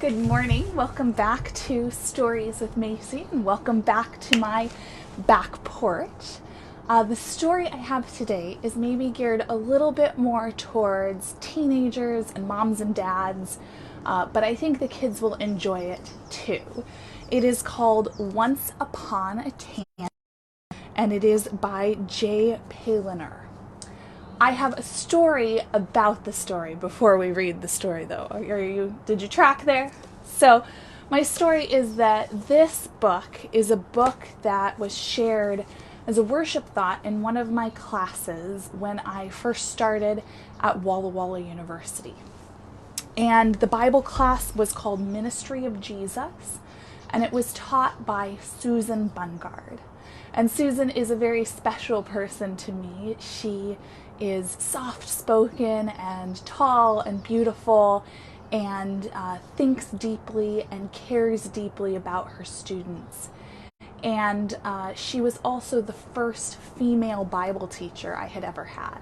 Good morning. Welcome back to Stories with Macy, and welcome back to my back porch. The story I have today is maybe geared a little bit more towards teenagers and moms and dads, but I think the kids will enjoy it too. It is called Once Upon a Tandem, and it is by J. Paliner. I have a story about the story before we read the story, though. Did you track there? So my story is that this book is a book that was shared as a worship thought in one of my classes when I first started at Walla Walla University. And the Bible class was called Ministry of Jesus, and it was taught by Susan Bungard. And Susan is a very special person to me. She is soft-spoken and tall and beautiful and thinks deeply and cares deeply about her students. And she was also the first female Bible teacher I had ever had.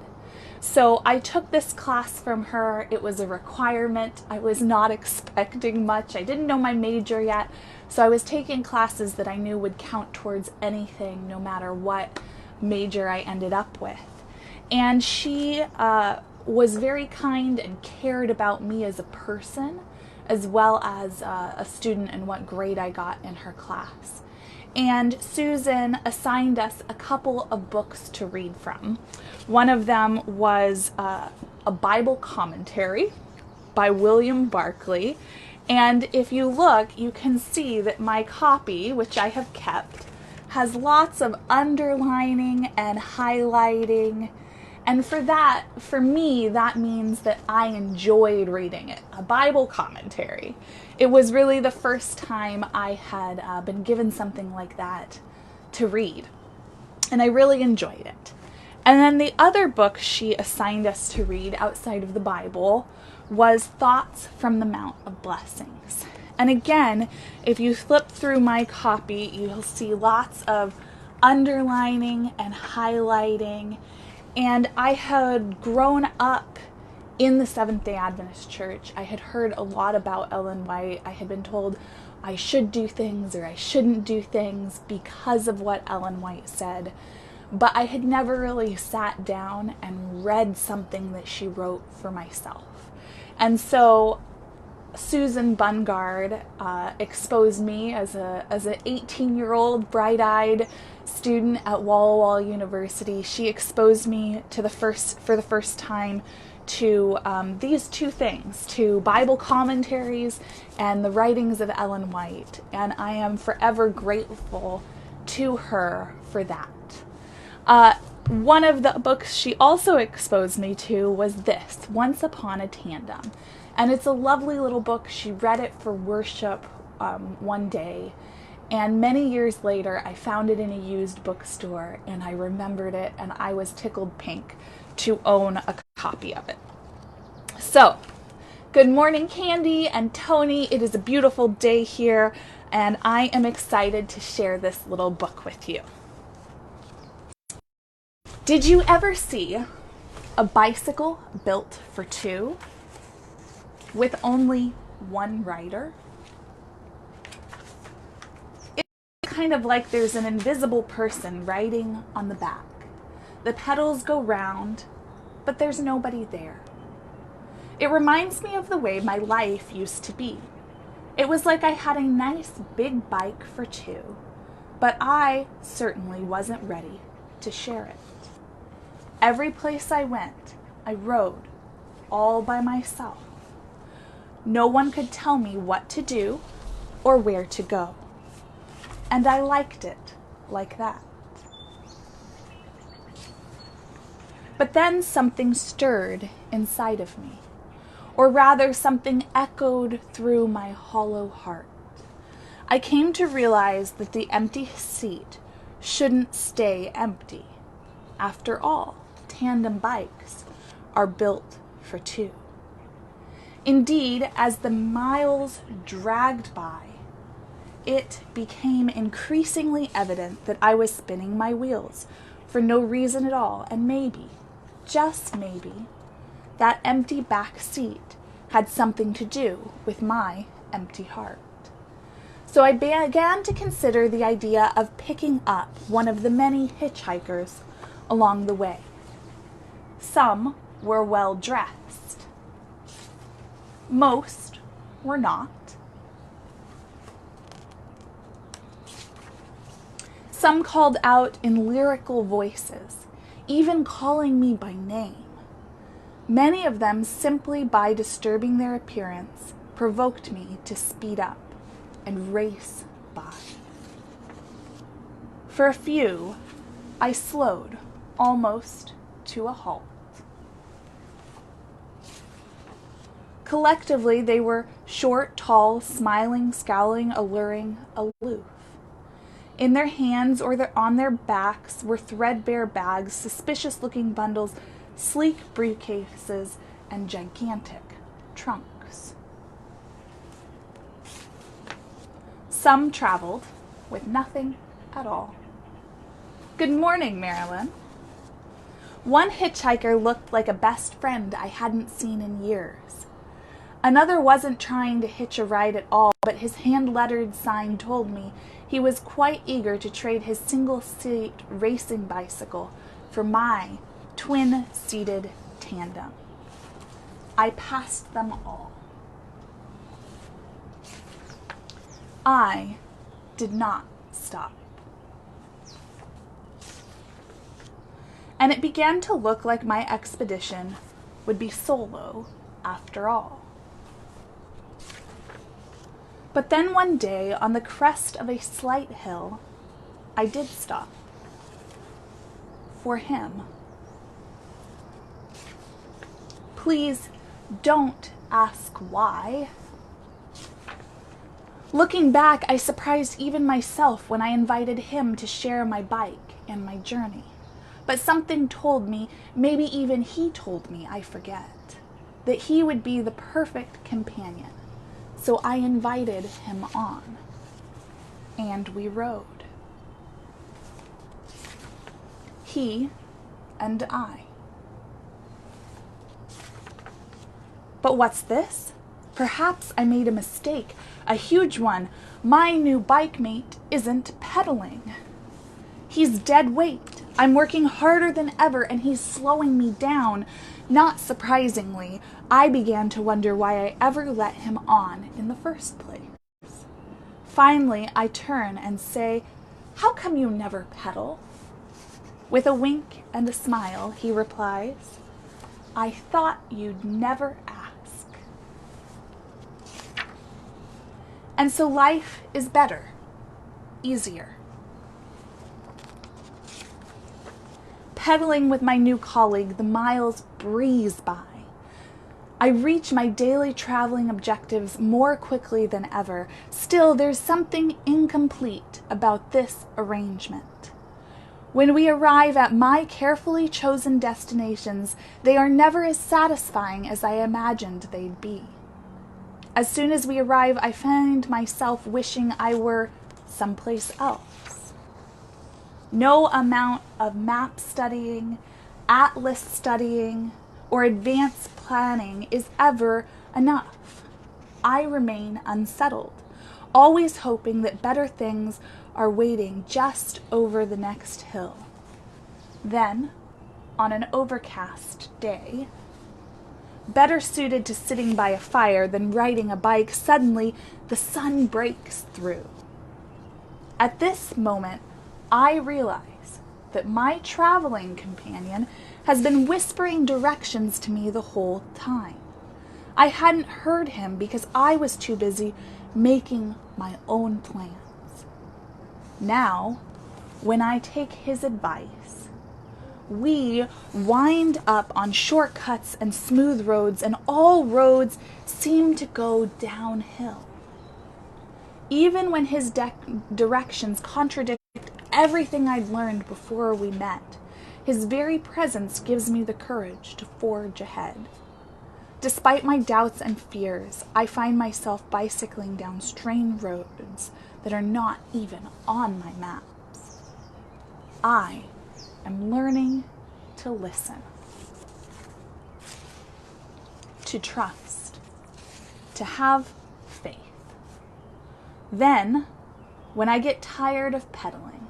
So I took this class from her. It was a requirement. I was not expecting much. I didn't know my major yet, so I was taking classes that I knew would count towards anything, no matter what major I ended up with. And she was very kind and cared about me as a person, as well as a student and what grade I got in her class. And Susan assigned us a couple of books to read from. One of them was a Bible commentary by William Barclay. And if you look, you can see that my copy, which I have kept, has lots of underlining and highlighting. And for me, that means that I enjoyed reading it. A Bible commentary. It was really the first time I had been given something like that to read. And I really enjoyed it. And then the other book she assigned us to read outside of the Bible was Thoughts from the Mount of Blessings. And again, if you flip through my copy, you'll see lots of underlining and highlighting. And I had grown up in the Seventh-day Adventist Church. I had heard a lot about Ellen White. I had been told I should do things or I shouldn't do things because of what Ellen White said. But I had never really sat down and read something that she wrote for myself. And so Susan Bungard exposed me as an 18-year-old bright-eyed student at Walla Walla University. She exposed me to for the first time to these two things, to Bible commentaries and the writings of Ellen White. And I am forever grateful to her for that. One of the books she also exposed me to was this, Once Upon a Tandem. And it's a lovely little book. She read it for worship one day. And many years later, I found it in a used bookstore, and I remembered it, and I was tickled pink to own a copy of it. So, good morning, Candy and Tony. It is a beautiful day here, and I am excited to share this little book with you. Did you ever see a bicycle built for two with only one rider? Kind of like there's an invisible person riding on the back. The pedals go round, but there's nobody there. It reminds me of the way my life used to be. It was like I had a nice big bike for two, but I certainly wasn't ready to share it. Every place I went, I rode all by myself. No one could tell me what to do or where to go. And I liked it like that. But then something stirred inside of me, or rather something echoed through my hollow heart. I came to realize that the empty seat shouldn't stay empty. After all, tandem bikes are built for two. Indeed, as the miles dragged by, it became increasingly evident that I was spinning my wheels for no reason at all, and maybe, just maybe, that empty back seat had something to do with my empty heart. So I began to consider the idea of picking up one of the many hitchhikers along the way. Some were well dressed. Most were not. Some called out in lyrical voices, even calling me by name. Many of them, simply by disturbing their appearance, provoked me to speed up and race by. For a few, I slowed almost to a halt. Collectively, they were short, tall, smiling, scowling, alluring, aloof. In their hands or on their backs were threadbare bags, suspicious-looking bundles, sleek briefcases, and gigantic trunks. Some traveled with nothing at all. Good morning, Marilyn. One hitchhiker looked like a best friend I hadn't seen in years. Another wasn't trying to hitch a ride at all, but his hand-lettered sign told me he was quite eager to trade his single-seat racing bicycle for my twin-seated Tandem. I passed them all. I did not stop. And it began to look like my expedition would be solo after all. But then one day, on the crest of a slight hill, I did stop. For him. Please don't ask why. Looking back, I surprised even myself when I invited him to share my bike and my journey. But something told me, maybe even he told me, I forget, that he would be the perfect companion. So I invited him on, and we rode. He and I. But what's this? Perhaps I made a mistake, a huge one. My new bike mate isn't pedaling. He's dead weight. I'm working harder than ever, and he's slowing me down. Not surprisingly, I began to wonder why I ever let him on in the first place. Finally, I turn and say, "How come you never pedal?" With a wink and a smile, he replies, "I thought you'd never ask." And so life is better, easier. Pedaling with my new colleague, the miles breeze by. I reach my daily traveling objectives more quickly than ever. Still, there's something incomplete about this arrangement. When we arrive at my carefully chosen destinations, they are never as satisfying as I imagined they'd be. As soon as we arrive, I find myself wishing I were someplace else. No amount of map studying, atlas studying, or advanced planning is ever enough. I remain unsettled, always hoping that better things are waiting just over the next hill. Then, on an overcast day, better suited to sitting by a fire than riding a bike, suddenly the sun breaks through. At this moment, I realize that my traveling companion has been whispering directions to me the whole time. I hadn't heard him because I was too busy making my own plans. Now, when I take his advice, we wind up on shortcuts and smooth roads, and all roads seem to go downhill. Even when his directions contradict everything I'd learned before we met, his very presence gives me the courage to forge ahead. Despite my doubts and fears, I find myself bicycling down strange roads that are not even on my maps. I am learning to listen, to trust, to have faith. Then, when I get tired of pedaling,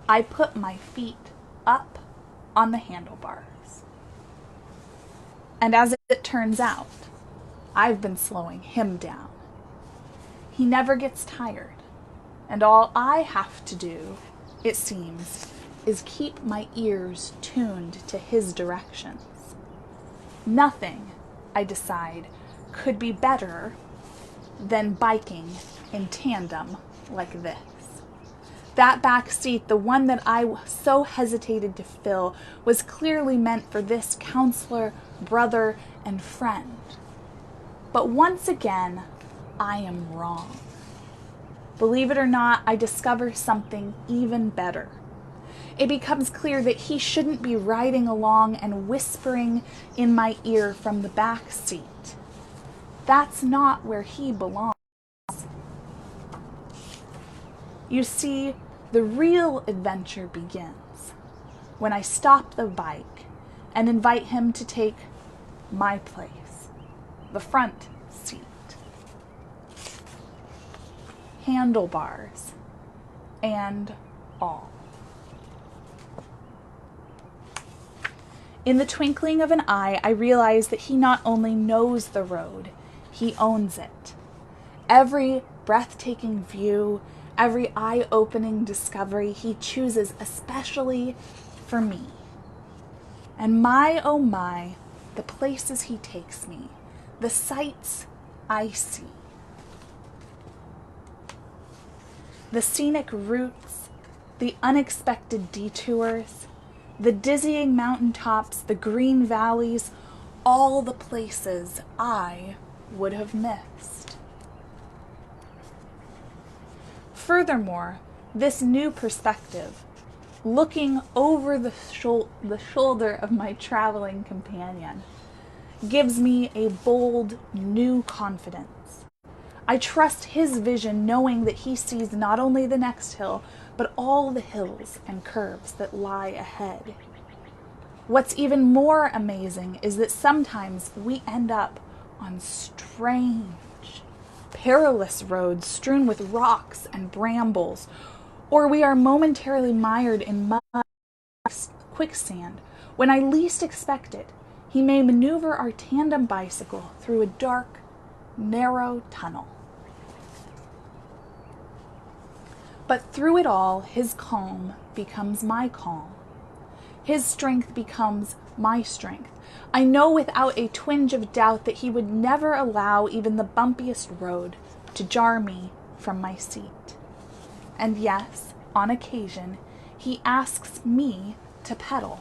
I put my feet up on the handlebars. And as it turns out, I've been slowing him down. He never gets tired, and all I have to do, it seems, is keep my ears tuned to his directions. Nothing, I decide, could be better than biking in tandem like this. That back seat, the one that I so hesitated to fill, was clearly meant for this counselor, brother, and friend. But once again, I am wrong. Believe it or not, I discover something even better. It becomes clear that he shouldn't be riding along and whispering in my ear from the back seat. That's not where he belongs. You see, the real adventure begins when I stop the bike and invite him to take my place, the front seat. Handlebars and all. In the twinkling of an eye, I realize that he not only knows the road, he owns it. Every breathtaking view, every eye-opening discovery he chooses especially for me. And my, oh my, the places he takes me, the sights I see. The scenic routes, the unexpected detours, the dizzying mountaintops, the green valleys, all the places I would have missed. Furthermore, this new perspective, looking over the shoulder of my traveling companion, gives me a bold, new confidence. I trust his vision, knowing that he sees not only the next hill, but all the hills and curves that lie ahead. What's even more amazing is that sometimes we end up on strange, perilous roads strewn with rocks and brambles, or we are momentarily mired in mud and quicksand. When I least expect it, he may maneuver our tandem bicycle through a dark, narrow tunnel. But through it all, his calm becomes my calm. His strength becomes my strength. I know without a twinge of doubt that he would never allow even the bumpiest road to jar me from my seat. And yes, on occasion, he asks me to pedal.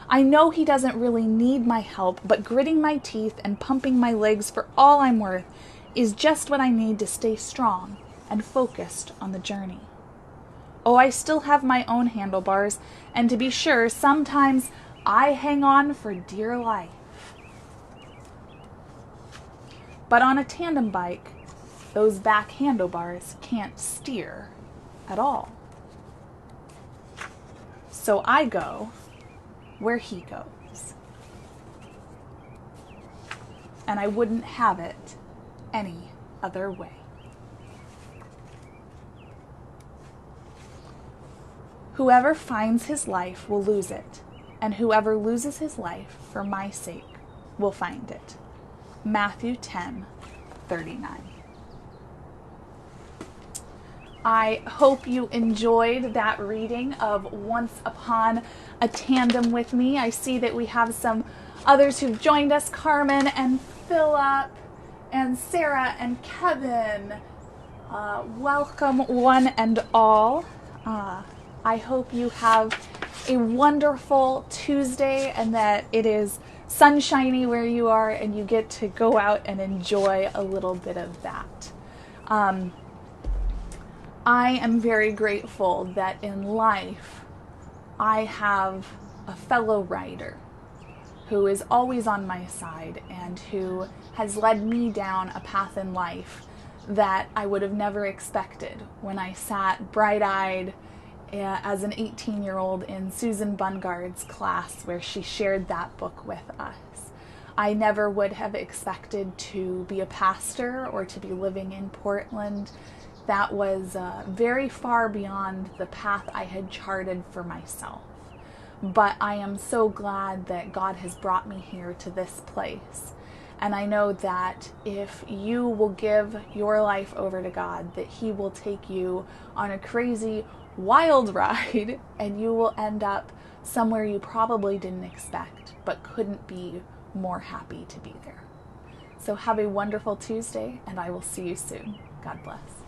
I know he doesn't really need my help, but gritting my teeth and pumping my legs for all I'm worth is just what I need to stay strong and focused on the journey. Oh, I still have my own handlebars, and to be sure, sometimes I hang on for dear life. But on a tandem bike, those back handlebars can't steer at all. So I go where he goes. And I wouldn't have it any other way. Whoever finds his life will lose it, and whoever loses his life for my sake will find it. Matthew 10:39. I hope you enjoyed that reading of Once Upon a Tandem with me. I see that we have some others who've joined us, Carmen and Philip and Sarah and Kevin. Welcome one and all. I hope you have a wonderful Tuesday and that it is sunshiny where you are and you get to go out and enjoy a little bit of that. I am very grateful that in life I have a fellow rider who is always on my side and who has led me down a path in life that I would have never expected when I sat bright-eyed as an 18-year-old in Susan Bungard's class where she shared that book with us. I never would have expected to be a pastor or to be living in Portland. That was very far beyond the path I had charted for myself. But I am so glad that God has brought me here to this place. And I know that if you will give your life over to God, that He will take you on a crazy, wild ride, and you will end up somewhere you probably didn't expect, but couldn't be more happy to be there. So have a wonderful Tuesday, and I will see you soon. God bless.